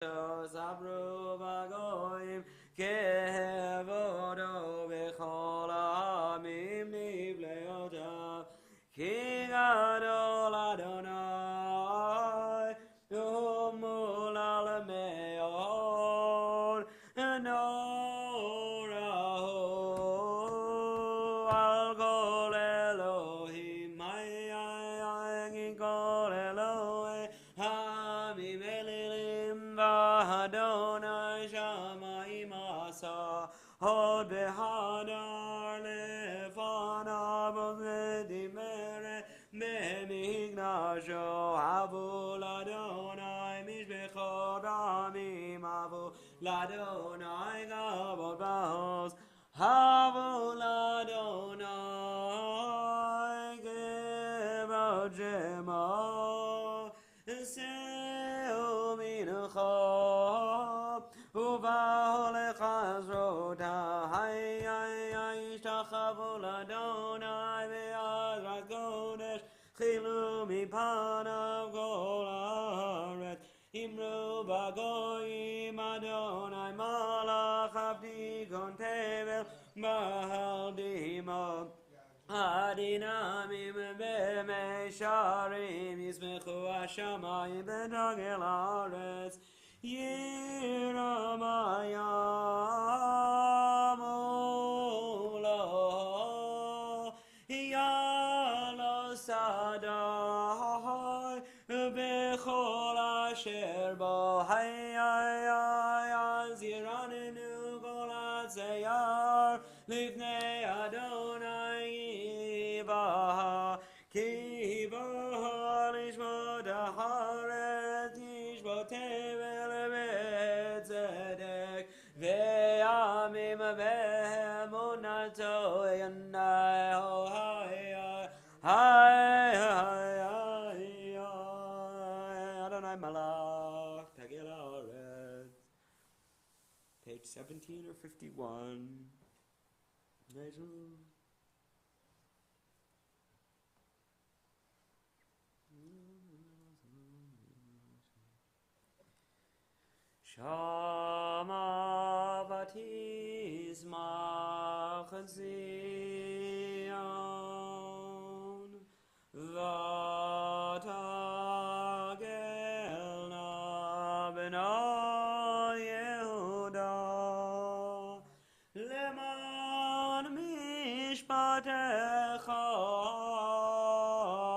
Sabru Bagoim Kevodo Bechol Amim Nivleotav Ki Gadol Adonai Umul Alameor Norahu Al Kol Elohim Hayy Kol Elohim Hamim Elilim Adonai Shamayim Asa Hod Behadar Lefanav Medimere Benignasho Havul Adonai Mishbechor Amim Havul Adonai Gavod Bahos Havul Adonai Gevod Shema Seu Mincha Uvahol Chazrota Hay Ishtachavul Adonai Ve'azrat Kodesh Chilu Mipanav Kol Haaretz Imru Bagoyim Adonai Malach Avdikon Tevel Bahal Dima Adinamim B'Mesharim Yismechu Hashamayim B'Dagel Haaretz Yiramayam Ulo Yalo Sadai B'Chol Asher Bo Hayy Ziranenu Kol Hatzeyar Lifnei Adonai Ki Baha Lishmot Haaretz Yishbot Tevel B'Tzedek Ve'amim Ve'emunato Yanai Ho Hay Adonai Malach Tagil Haaretz. Page 17 or 51. Shama Batisma Chazion Vatagelna B'na Yehuda Leman Mishpatecha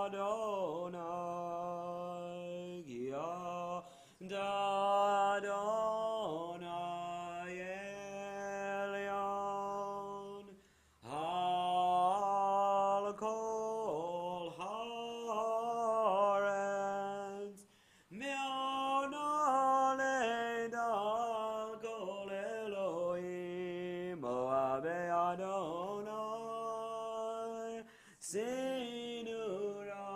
Adonai Adonai Elyon Al Kol Haaretz Me'ona Le'dal Kol Elohim Moabe Adonai Sinura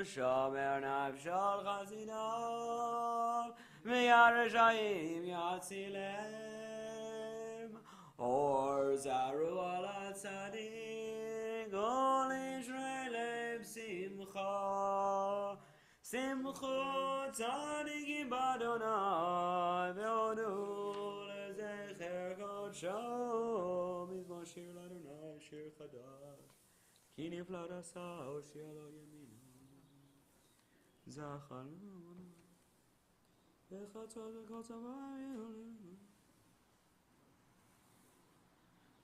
Shomer Nafshal Chazinav Me'arashayim Yatzilem Or Zaru Ala Tzadik Ol Yisrael Simcha Simcha Tzadikim Badonai Ve'odu Lezecher Kodsho Mizmor Shir L'Adonai Shir Chadash Kini Pladasa Oshir Lo Yemina Zachal Bechatzot Bechatzavayim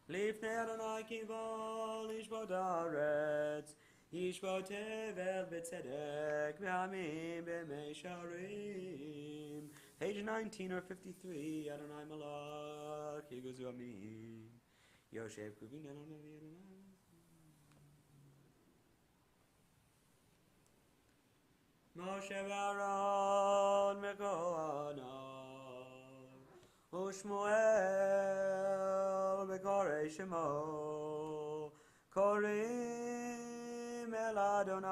Lifnei Adonai Kivol Yishbot Haaretz Yishbot Tevel B'Tzedek V'Amim B'Mesharim. Page 19 or 53. Adonai Malach Yigozu Amin Yoshev Kuvin Adonai Adonai Moshe Aaron Mekohanav Ushmuel Bekorei Shemo Korim El Adonai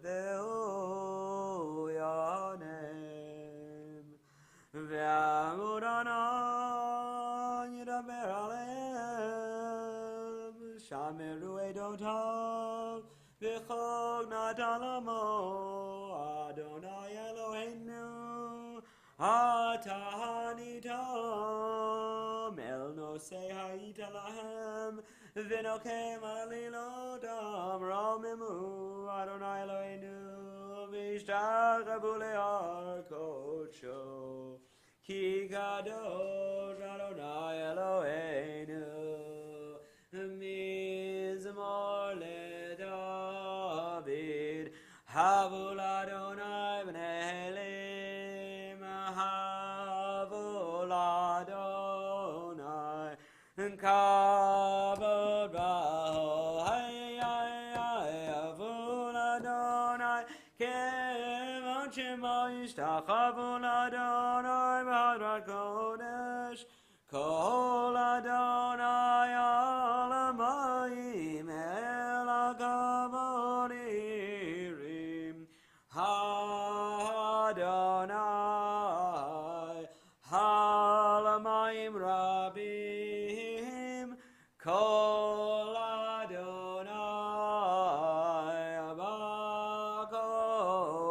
Ve'hu Yanem Ve'amud Anan Yidaber Aleim Shameru Edotav V'chog Natalamo Adonai Eloheinu Atahanitam El Nosei Haita Lahem Vinokem Alilodam Ramimu Adonai Eloheinu Vishtachavu Le'ar Kodsho Ki Kadosh Adonai Eloheinu Mizmor LeDavid Havul Adonai B'nei Elim Havul Adonai Kavod Ba'ol Havul Adonai Kevon Shemo Yishtachavu Adonai B'Hadrat Kodesh Kol Adonai Alamayim El HaKavod Irim Adonai Alamayim Rabim Kol Adonai Abako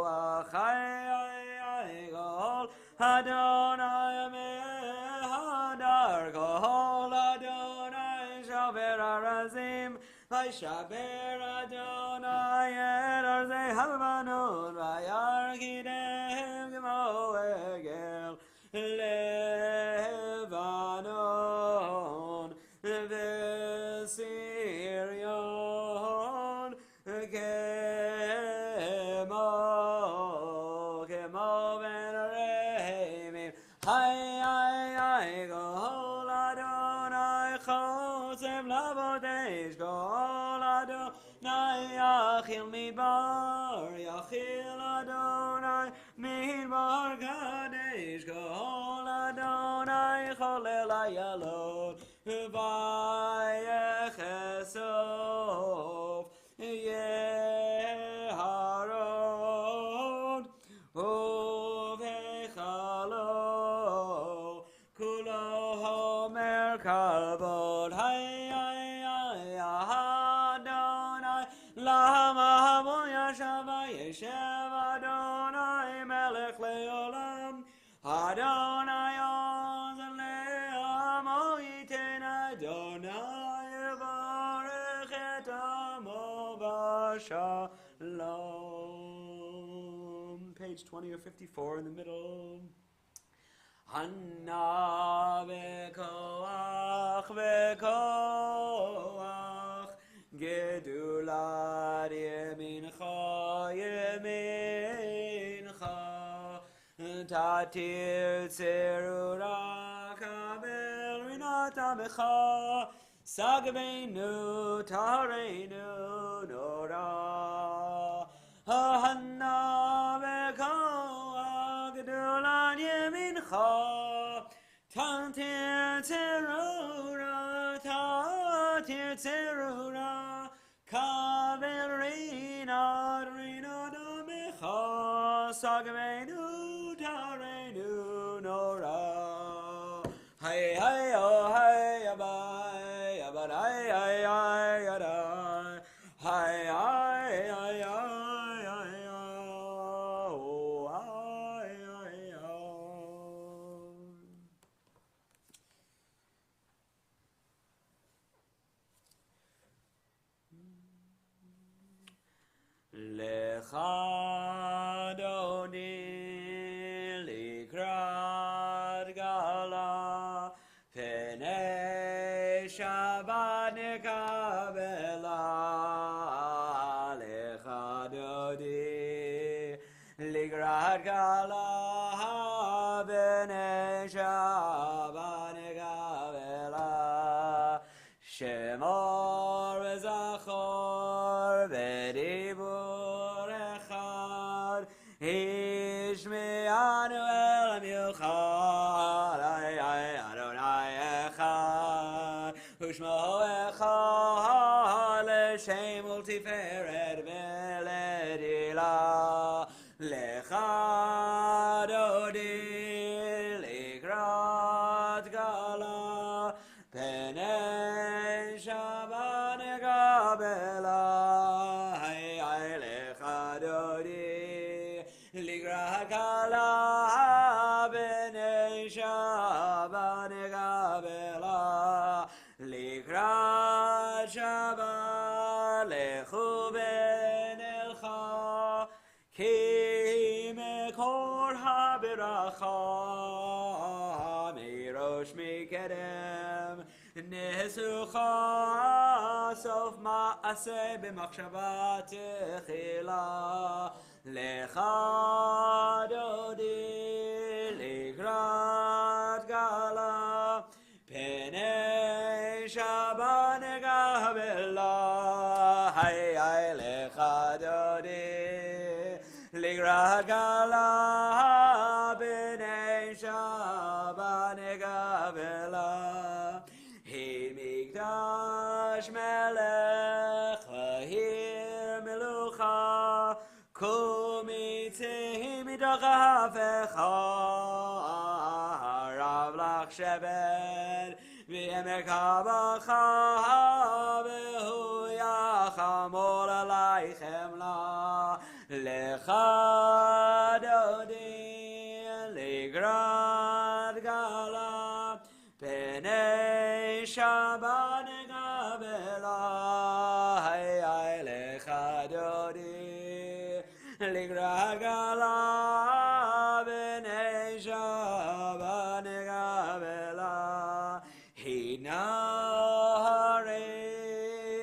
Achai Kol Adonai Mehadar Kol Adonai Shaver Arazim Vaishaber Adonai Et Arzei Halvanon Vayargidem Gmo Egel Levanon Vesirion Kemo Ben Remim Hai Kol Adonai Chosem Lavodesh Kol Adonai Yachil Midbar Yachil Adonai Midbar Kadesh Kol Adonai Cholel Ayalon Vayechesof Yeharon Uvechalo Kulo Homer Kavod Adonai Lama Yashava Yeshev Adonai Melech Leolam Adonai Oz Le'amo Yiten Adonai Yevarech Et Amo B'Shalom. Page 20 or 54 in the middle. Hanna Bekoach Gedulat Yemincha Tatir Tzerura Kabel Rinata Mecha Sagbeinu Tareinu Nora Hanna Bekoach Gedulat Yemincha Tatir Tzerura Kabel Rina Damecha Sagbeinu Tareinu Nora Hey hey oh hey abai abai ay ay ay hey ay ay ay oh ay ay Lecha Doni Likrat Gala Penei Shabbat Nekabela Lecha Doni Likrat Gala Penei Shabbat Nekabela Shemor Zachor V'dibur Echad Ishme'anu El Milchad Adonai Echad Ushmo Echad L'Shem Ultiferet V'ledila Lecha Dodi Likrat Gala Penei Shabbat Nekabela Hay Lecha Dodi Likrat Gala b'nei Shabbat Kabbalat likrat Shabbat lechu b'nelcha ki mekor habiracha mirosh mikedem nesucha sof ma'aseh b'machshava techila lecha dodi likrat gala penei Shabbat Kabbalat hay lecha dodi likrat gala penei Shabbat Kabbalat he mikdash melech v'hir melucha Kumitei midachafecha Rav lach Shabbat v'emek habacha v'hu yachamol aleichem la lecha dodi ligrat gala penei Shabbat Kabbalat hay lecha dodi Ligragala b'nei Shabbat Kabbalat Hinari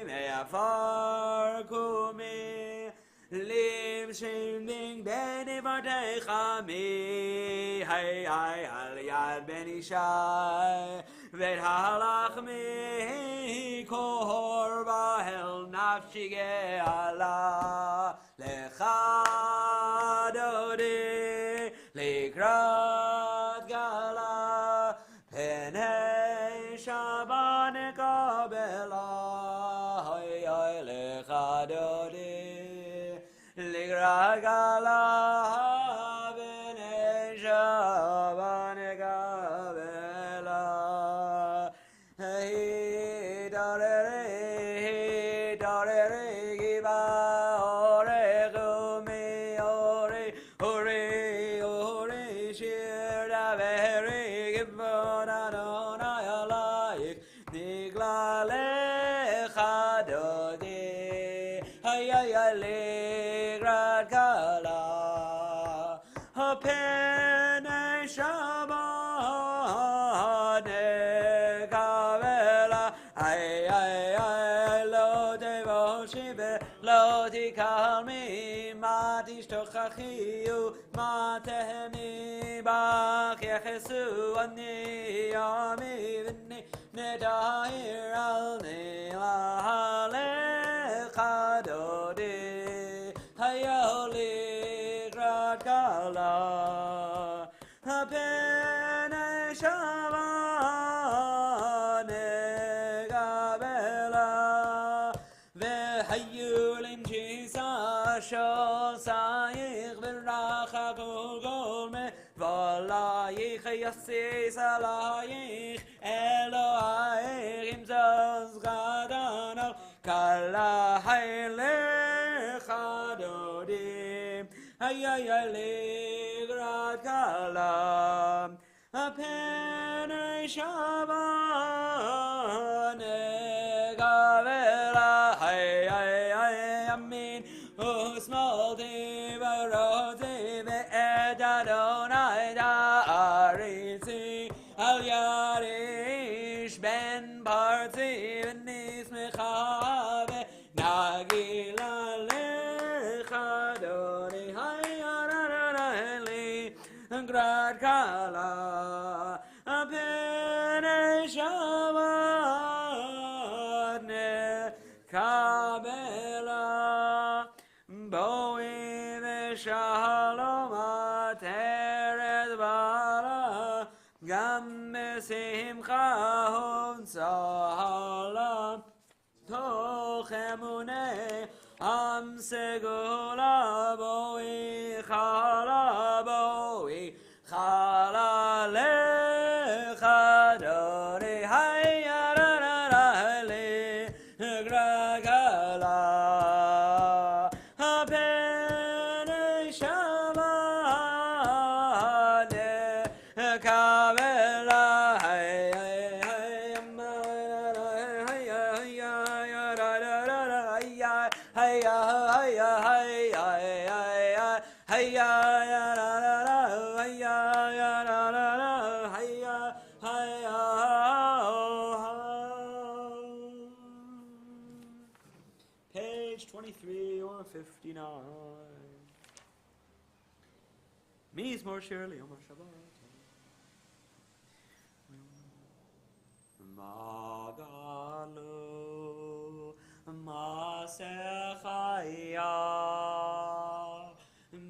me'afar kumi Lim shimding b'nei vatei chami Hay al yad ben ishai V'et halach mi kor b'hel nafshi ge'ala Lecha dodi likrat gala penei Shabbat Kabbalat hay lecha dodi likrat gala penei Shabbat Kabbalat hey darere giba Ligrat gala penei Shabbat Kabbalat ay lo devoshi lo tikalmi ma tishtochachiu ma tehemi bach yechesu ani yami v'ni nedahir al nilahalecha dodi ligrat gala penei Shabbat Kabbalat v'hayu l'imjisa shosayich v'racha kol me v'alayich yasis alayich Elohayich im zos gadanal kala lecha dodi ay ligrat gala penei Shabbat Kabbalat ay amin usmalti baroti ve'ed Adonai da'aritzi al yarish ben parti v'nis mechave nagila lecha dodi Ligrat gala penei Shabbat Kabbalat boi v'shalom ateret bara gam besimcha tzala toch emuneh am segula boi chala lecha dori hayararale gragala penei Shabbat 59. Mizmor Shir Liyom Shabbat. Magalu Masechaya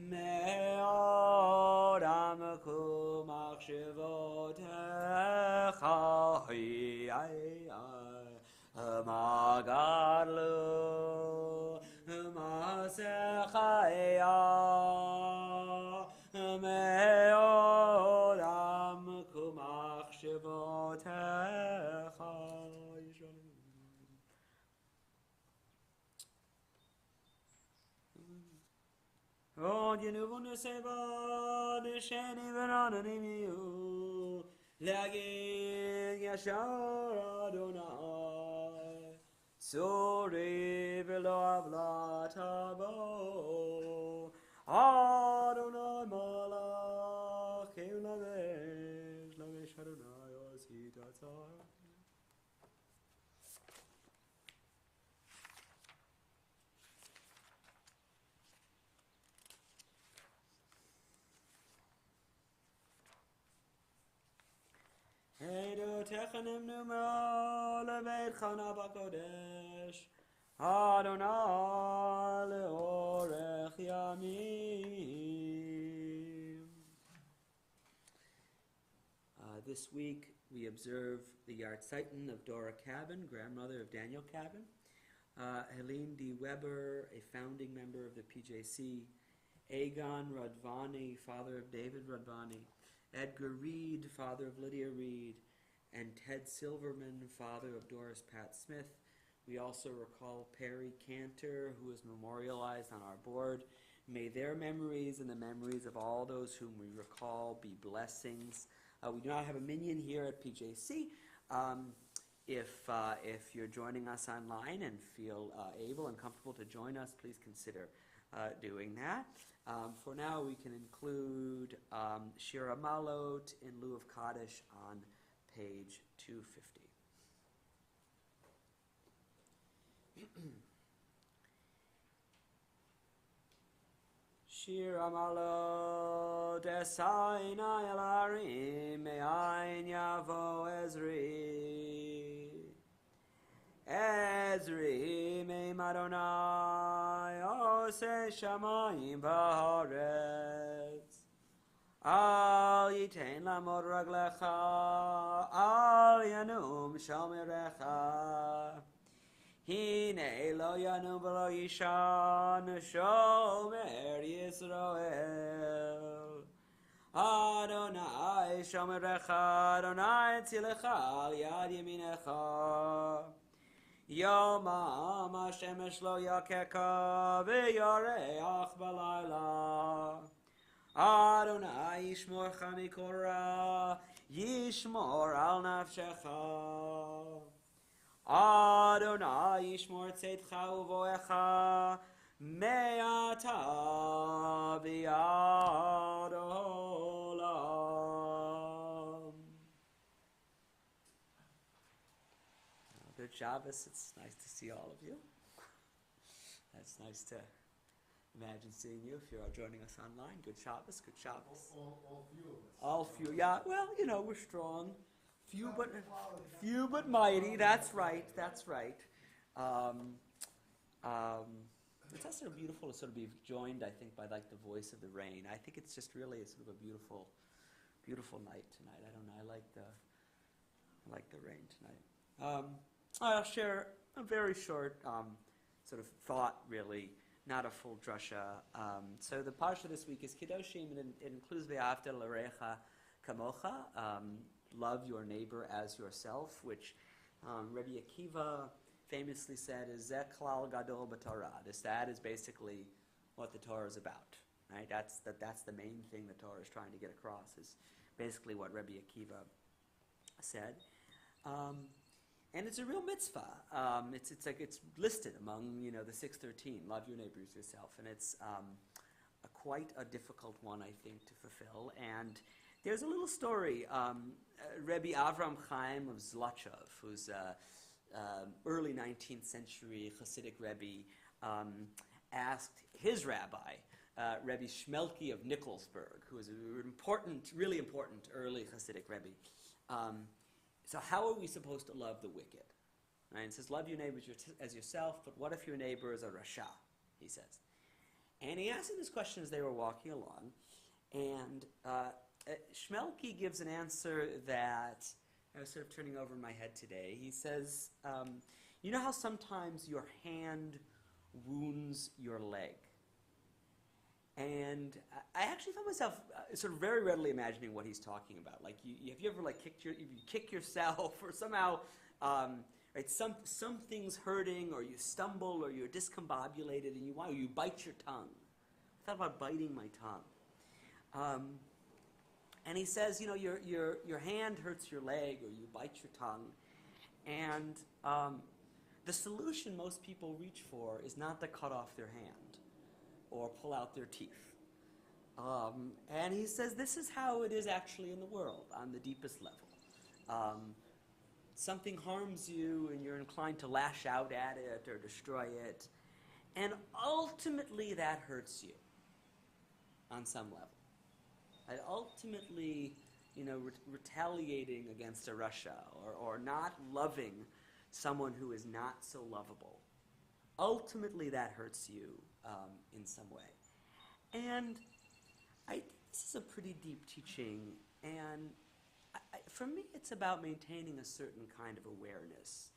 Me'od Amku Machshevotecha Magalu Masechaya Me'od Amku Machshevotecha. Oh, you know, when you say, "But the sheni v'rananimiu lagin yashar Adonai tzori v'lo avlatabo Adonai malach lavesh Adonai ositatzar." Heidu techanim numo leveit chana b'kodesh Adonai leorech yamim. This week we observe the Yartzeiten of Dora Cabin, grandmother of Daniel Cabin, Helene D. Weber, a founding member of the PJC, Egon Radvani, father of David Radvani, Edgar Reed, father of Lydia Reed, and Ted Silverman, father of Doris Pat Smith. We also recall Perry Cantor, who is memorialized on our board. May their memories and the memories of all those whom we recall be blessings. We do not have a minion here at PJC. If you're joining us online and feel able and comfortable to join us, please consider doing that. For now, we can include Shira Malot in lieu of Kaddish on page 250. Shira Malot Esaina Elarim Me'ain Yavo Ezri Ezri Me'im Adonai Ose Shamayim Ba'aretz Al Yitein Lamod Raglecha Al Yanum Shomerecha Hine Lo Yanum V'lo Yishan Shomer Yisrael Adonai Shomerecha Adonai Tzilecha Al Yad Yeminecha Yomam Hashemesh lo yakeka v'yareach b'layla Adonai yishmorcha mikol ra yishmor al nafshecha Adonai yishmor tzeitcha uvoecha me'ata v'yad olam. Good Shabbos. It's nice to see all of you. It's nice to imagine seeing you if you're all joining us online. Good Shabbos, good Shabbos. All few of us. All few, yeah. Well, you know, we're strong. Few but mighty. That's right. That's right. It's also beautiful to sort of be joined, I think, by like the voice of the rain. I think it's just really sort of a beautiful, beautiful night tonight. I don't know. I like the rain tonight. I'll share a very short sort of thought, really, not a full drasha. So the parsha this week is Kedoshim, and it includes Ve'afta l'recha kamocha, love your neighbor as yourself, which Rabbi Akiva famously said is Zeh klal gadol b'Torah. That is basically what the Torah is about, right? That's the main thing the Torah is trying to get across, is basically what Rabbi Akiva said. And it's a real mitzvah. It's listed among the 613. Love your neighbor as yourself, and it's quite a difficult one, I think, to fulfill. And there's a little story. Rebbe Avram Chaim of Zlotchov, who's early 19th century Hasidic Rebbe, asked his rabbi, Rebbe Shmelki of Nikolsburg, who was an important, really important early Hasidic Rebbe. So how are we supposed to love the wicked? Right? It says, love your neighbor as yourself, but what if your neighbor is a rasha, he says. And he asked him this question as they were walking along, and Shmelki gives an answer that I was sort of turning over in my head today. He says, you know how sometimes your hand wounds your leg? And I actually found myself sort of very readily imagining what he's talking about. Like, have you ever like kick yourself or somehow, right? Some things hurting, or you stumble, or you're discombobulated, and you bite your tongue. I thought about biting my tongue. And he says, you know, your hand hurts your leg, or you bite your tongue, and the solution most people reach for is not to cut off their hand or pull out their teeth. And he says this is how it is actually in the world on the deepest level. Something harms you and you're inclined to lash out at it or destroy it, and ultimately that hurts you on some level. And ultimately, you know, retaliating against a rasha or not loving someone who is not so lovable, ultimately that hurts you in some way. And I think this is a pretty deep teaching, and for me it's about maintaining a certain kind of awareness.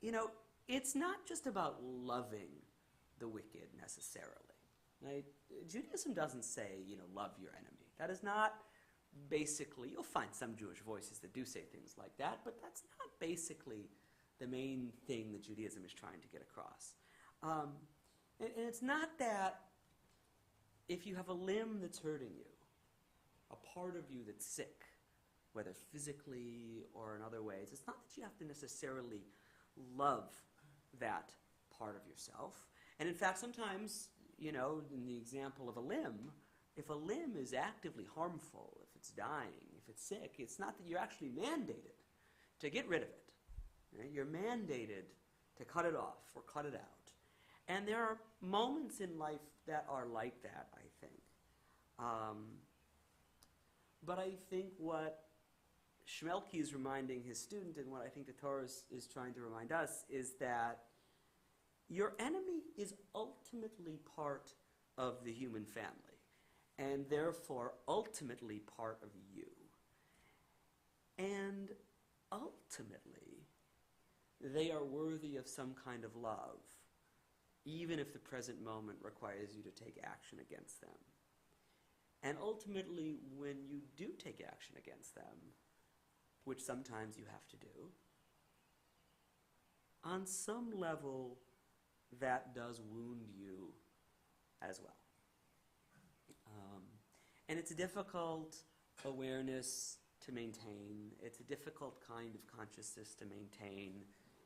You know, it's not just about loving the wicked necessarily. Right? Judaism doesn't say, you know, love your enemy. That is not basically, you'll find some Jewish voices that do say things like that, but that's not basically the main thing that Judaism is trying to get across. And it's not that if you have a limb that's hurting you, a part of you that's sick, whether physically or in other ways, it's not that you have to necessarily love that part of yourself. And in fact, sometimes, you know, in the example of a limb, if a limb is actively harmful, if it's dying, if it's sick, it's not that you're actually mandated to get rid of it. Right? You're mandated to cut it off or cut it out. And there are moments in life that are like that, I think. But I think what Shmelki is reminding his student, and what I think the Torah is trying to remind us, is that your enemy is ultimately part of the human family, and therefore ultimately part of you. And ultimately, they are worthy of some kind of love, even if the present moment requires you to take action against them. And ultimately, when you do take action against them, which sometimes you have to do, on some level, that does wound you as well. And it's a difficult awareness to maintain. It's a difficult kind of consciousness to maintain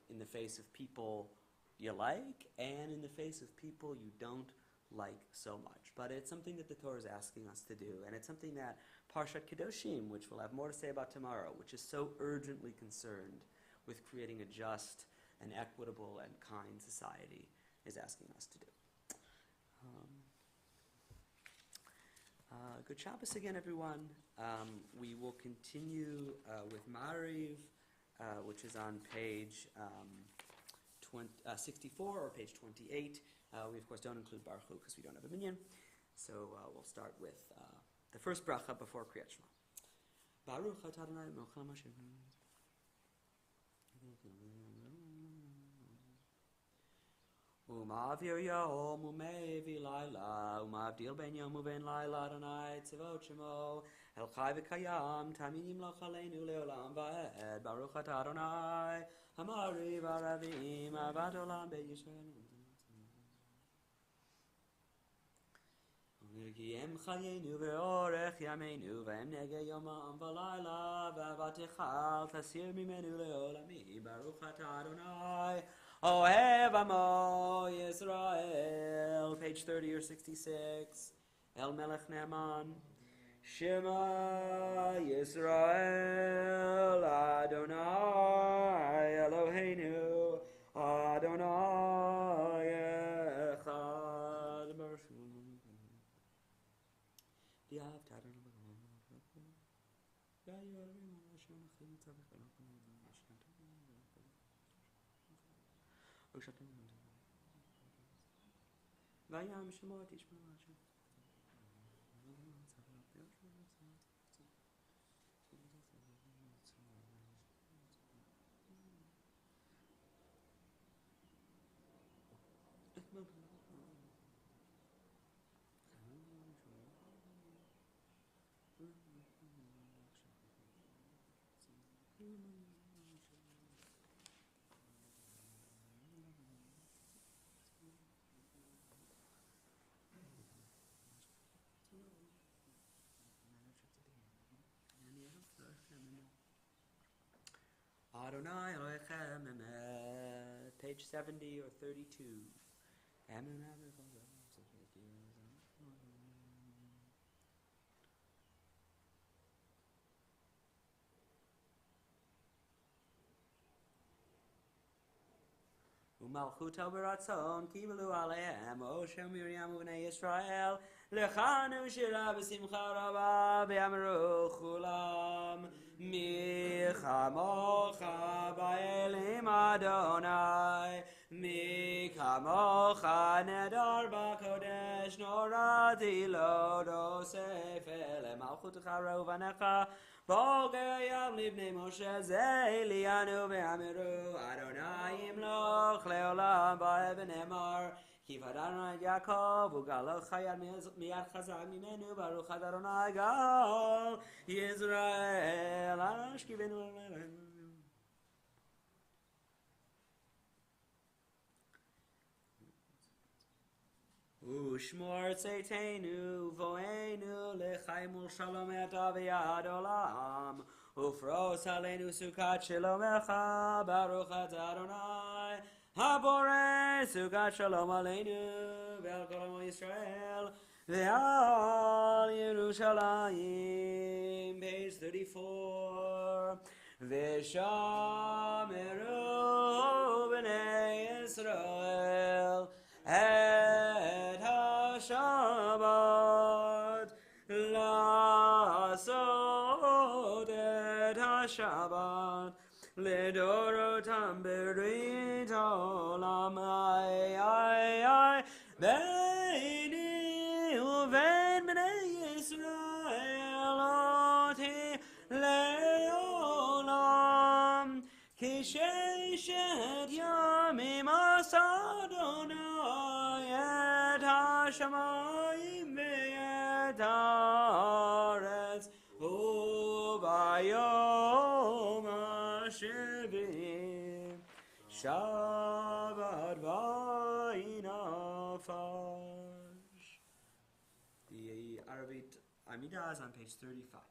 in the face of people you like and in the face of people you don't like so much. But it's something that the Torah is asking us to do, and it's something that Parshat Kedoshim, which we'll have more to say about tomorrow, which is so urgently concerned with creating a just and equitable and kind society, is asking us to do. Good Shabbos again, everyone. We will continue with Ma'ariv, which is on page 64 or page 28. We, of course, don't include Baruch Hu because we don't have a minyan. So we'll start with the first bracha before Kriyat Shema. Baruch atah Adonai melech haolam asher Uma'avir yom u'me'evi laila Uma'avdil ben yom u'ben laila Adonai tzivot shemo El chai v'kayam Tamim lo chaleinu le'olam va'ed Baruch atah Adonai Hamari v'aravim Avad olam be'yisrael כי הם חיינו ואורך ימינו והם נגע יומם ולילה ואבטחל תסיר ממנו לעולמי ברוך אתה אדוני אוהב עמו ישראל page 30 or 66 אל מלך נאמן שמע ישראל אדוני אלוהינו אדוני Adonai Elohechem Emet, page 70 or 32. Umalchuto beratzon kivalu alehem Moshe Miriam ubnei Yisrael lechanu shira b'simcha rabba v'yamru chulam mi chamocha ba'elim Adonai mi kamocha nedar b'kodesh norati lo dosef ele malchutecha rovanecha Bogeyam libnei Moshe ze lianu ve'amiru Adonai imloch leolam ba'eben emar Kiv Adonai Yaakov ugalo chayad miyad chazak mimenu baruch Adonai gal Yisrael ashkivenu Ushmor tzeitenu voenu lechaimul shalom et aviyad olam Ufros aleinu sukat shalomecha baruch Adonai Habore sukat shalom aleinu ve'al kol amo Yisrael ve'al Yerushalayim page 34 V'shameru b'nei Yisrael Et ha-Shabbat La'asod et ha-Shabbat Lidorotam berit olam Ay Beini uven b'nei Yisrael Oti le'olam Kisheshet yamim asadonai Et ha-shamayim ve'et haaretz Ubayom ha-shivim Shabbat v'inafash. The Arvit Amidah is on page 35.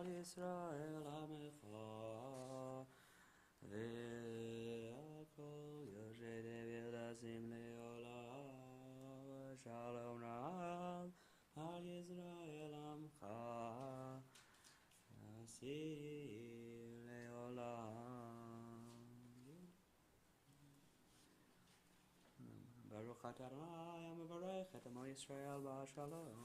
al Yisrael Amecha Ve'akol Yoshede V'Yodazim Le'olam Shalom Rab al Yisrael Amcha Nasim Le'olam Baruch atah Adonai Mevarech et Amo Yisrael B'Shalom.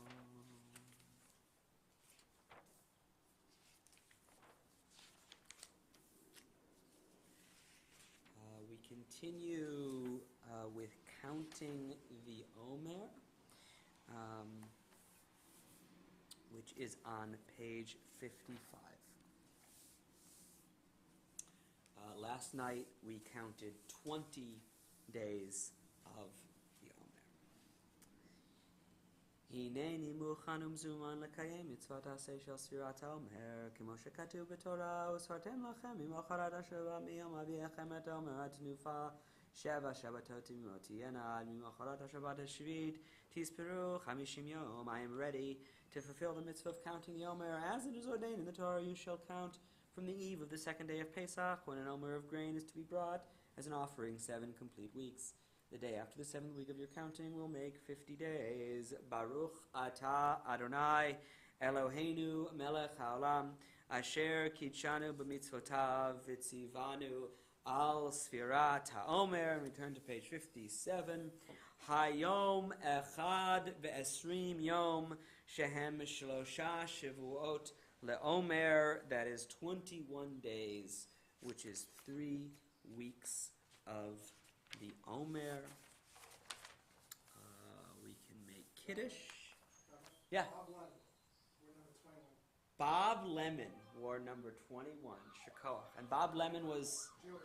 We continue with counting the Omer, which is on page 55. Last night we counted 20 days of the Omer. Hineni muchan umzuman lekayem mitzvot aseh shel sfirat haomer kemo shekatuv b'Torah usfartem lachem mimocharat asher miyom aviechem et Omer ad tnufa sheva Shabbatot tiyena ad mimocharat haShabbat hashvit tisperu chamishim yom. I am ready to fulfill the mitzvah of counting the Omer as it is ordained in the Torah. You shall count from the eve of the second day of Pesach, when an Omer of grain is to be brought as an offering 7 complete weeks. The day after the 7th week of your counting will make 50 days. Baruch atah Adonai Eloheinu melech haolam asher kitshanu b'mitzvotav v'tzivanu al sfirat haomer. Return to page 57. Hayom echad ve'esrim yom shehem shlosha shavuot le'omer. That is 21 days, which is 3 weeks of the Omer. We can make Kiddush. Yeah. Bob Lemon wore number 21, Shekoach. And Bob Lemon was Jewish.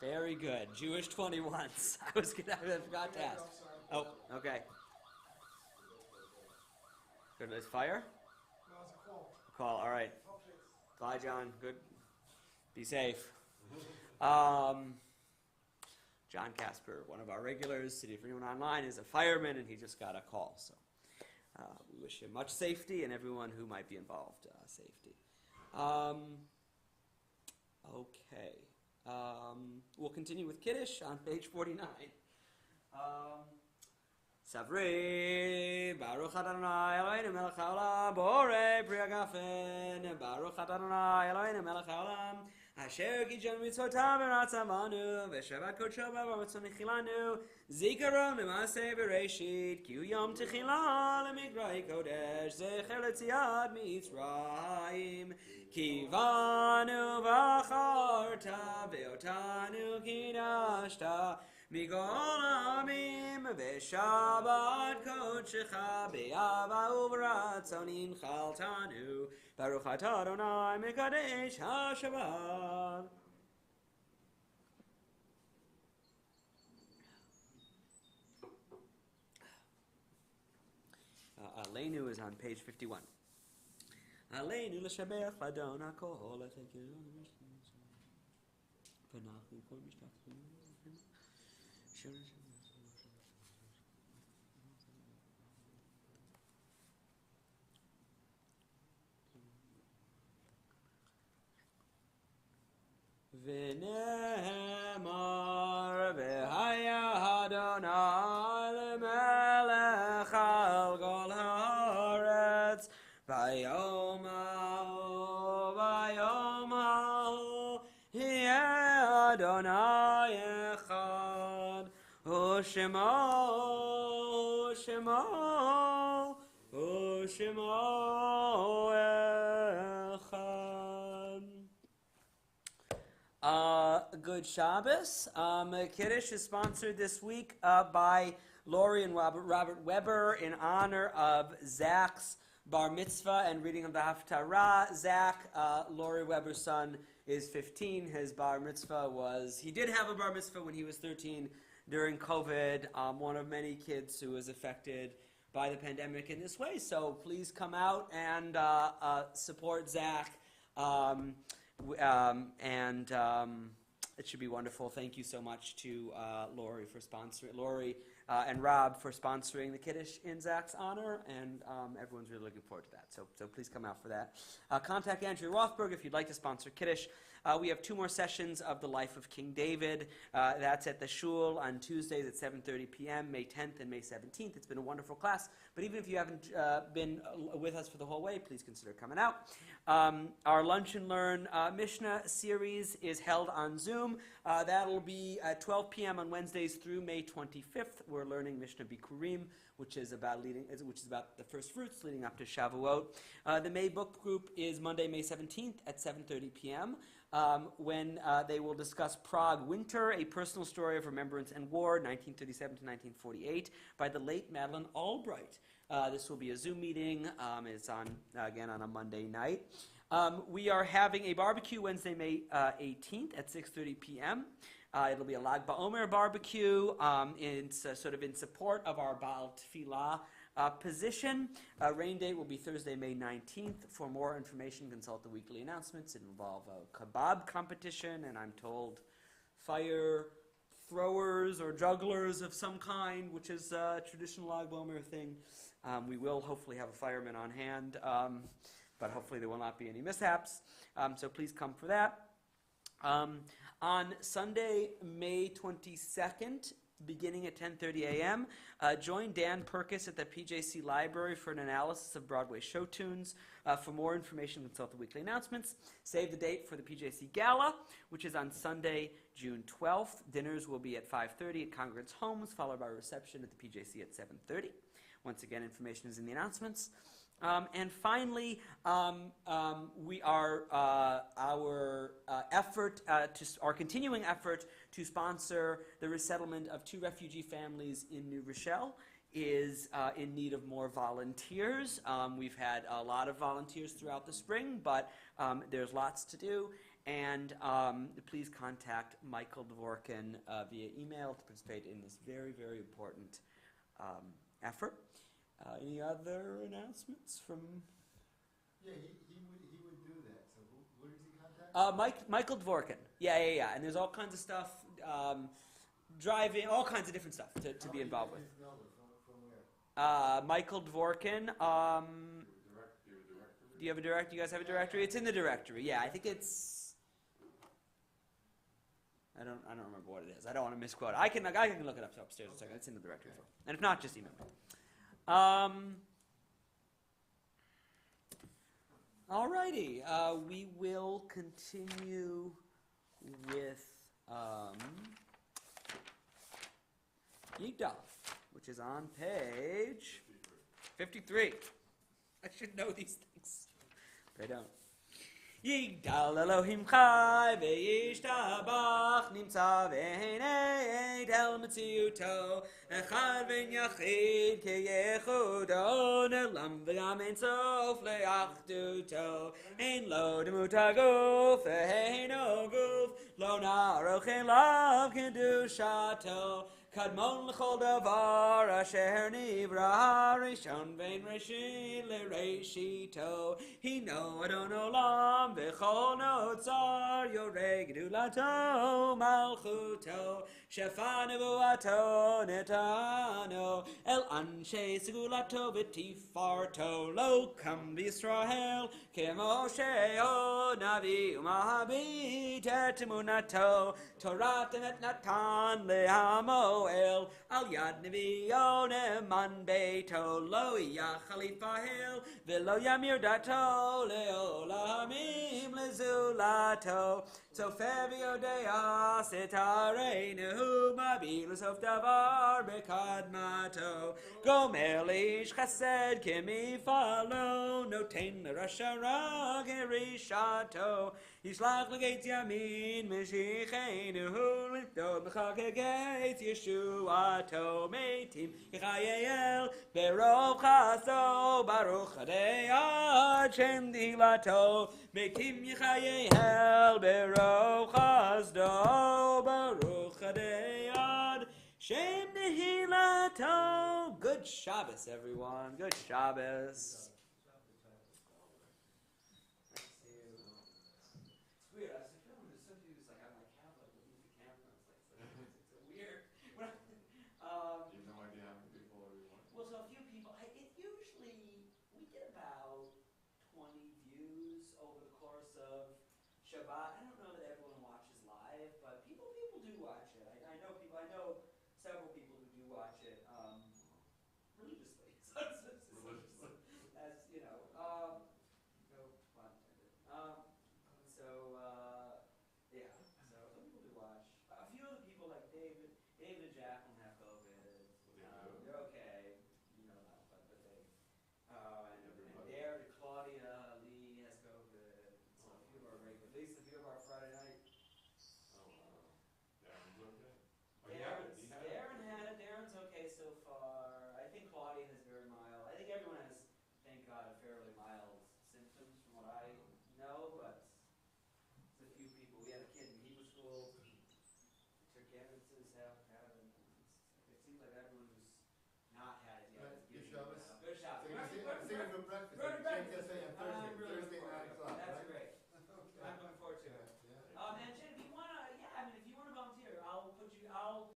Very good. Jewish 21s. I forgot to ask. Oh, okay. Good. Is fire? No, it's a call. Call. All right. Bye, John. Good. Be safe. John Casper, one of our regulars, City for Anyone Online, is a fireman, and he just got a call. So we wish him much safety, and everyone who might be involved safety. Okay. We'll continue with Kiddush on page 49. Savri, Baruch Adonai Eloheinu melech haolam, borei pri hagafen, Baruch Adonai Eloheinu melech haolam, asher kitshanu mitzvotav v'ratzavanu, v'shavat kodsho b'ratzon nechilanu, zikaron l'maaseh v'reishit, ki hu yom techila l'mikrai kodesh, zecher l'tziat mitzrayim, ki vanu v'acharta, v'otanu kidashta, Migol amim v'shabbat kodshecha be'ava u'v'ratzonin chaltanu Baruch atah Adonai mekadesh haShabbat. Aleinu is on page 51. Aleinu l'shabech l'adon ha'kol l'tekir v'nachu kol mishtach V'nehemar v'haya Adonai l'melech al kol haaretz v'yom ha'u hi'eh Adonai echad Shema, Shema, Shema Echad. Good Shabbos. Kiddush is sponsored this week by Lori and Robert Weber in honor of Zach's bar mitzvah and reading of the Haftarah. Zach, Lori Weber's son, is 15. His bar mitzvah he did have a bar mitzvah when he was 13. During COVID, one of many kids who was affected by the pandemic in this way. So please come out and support Zach. It should be wonderful. Thank you so much to Lori for sponsoring. Lori and Rob for sponsoring the Kiddush in Zach's honor, and everyone's really looking forward to that. So please come out for that. Contact Andrew Rothberg if you'd like to sponsor Kiddush. We have 2 more sessions of the life of King David. That's at the Shul on Tuesdays at 7:30 p.m., May 10th and May 17th. It's been a wonderful class, but even if you haven't been with us for the whole way, please consider coming out. Our Lunch and Learn Mishnah series is held on Zoom. That'll be at 12 p.m. on Wednesdays through May 25th. We're learning Mishnah Bikurim, which is about the first fruits leading up to Shavuot. The May book group is Monday, May 17th at 7:30 p.m. When they will discuss Prague Winter, a personal story of remembrance and war, 1937 to 1948, by the late Madeleine Albright. This will be a Zoom meeting. It's on, again, on a Monday night. We are having a barbecue Wednesday, May 18th at 6:30 p.m. It'll be a Lag BaOmer barbecue. It's sort of in support of our Baal Tefillah position. Rain date will be Thursday, May 19th. For more information, consult the weekly announcements. It involves a kebab competition, and I'm told fire throwers or jugglers of some kind, which is a traditional Lag BaOmer thing. We will hopefully have a fireman on hand, but hopefully there will not be any mishaps. So please come for that. On Sunday, May 22nd, beginning at 10:30 a.m., join Dan Perkis at the PJC Library for an analysis of Broadway show tunes. For more information, consult the weekly announcements. Save the date for the PJC Gala, which is on Sunday, June 12th. Dinners will be at 5:30 at congregants' homes, followed by a reception at the PJC at 7:30. Once again, information is in the announcements. And finally, we are our continuing effort to sponsor the resettlement of 2 refugee families in New Rochelle is in need of more volunteers. We've had a lot of volunteers throughout the spring, but there's lots to do. And please contact Michael Dvorkin via email to participate in this very, very important effort. Any other announcements from? Yeah, he would do that. So who does he contact? Michael Dvorkin. Yeah. And there's all kinds of stuff, driving, all kinds of different stuff to be involved with. From where? Michael Dvorkin. Do you have a directory? You guys have a directory? It's in the directory. Yeah, I think it's. I don't remember what it is. I don't want to misquote. I can look it up upstairs in a second. It's in the directory. And if not, just email me. Alrighty, we will continue with Yigdal, which is on page 53. I should know these things, but I don't. Yigdal Elohim Chai ve'yishtabach nimtza ve'henei el metziuto echad ve'en yachid ke'yechudo ne'lam ve'gam ein sof le'achduto ein lo demut haguf ve'heino guf lo na'aroch elav kedushato Kadmon l'chol davar asher nivra rishon vein rishit le'reshito hino adon olam v'chol notzar yorei gedulato malchuto shefa nevuato netano el anshe segulato v'tifarto lo kam v'Yisrael k'Moshe o navi u'mahabit et emunato Torah et natan le'hamo El al yad nevi'o ne'man beito lo yachalifa hel v'lo yamir dato le'olamim lezulato sofer v'yodea setareinu mabil sof davar bekadmato gomer ish chesed kimifalo noten l'rashara gerishato Yishlach l'gates yamin meshicheinu l'dod l'chagates Yeshuato meitim Yechayel berov chaso baruch adei Shem dilato meitim Yechayel berov chasdo baruch adei Shem dilato. Good Shabbos, everyone. Good Shabbos. Even though I Shabbat, and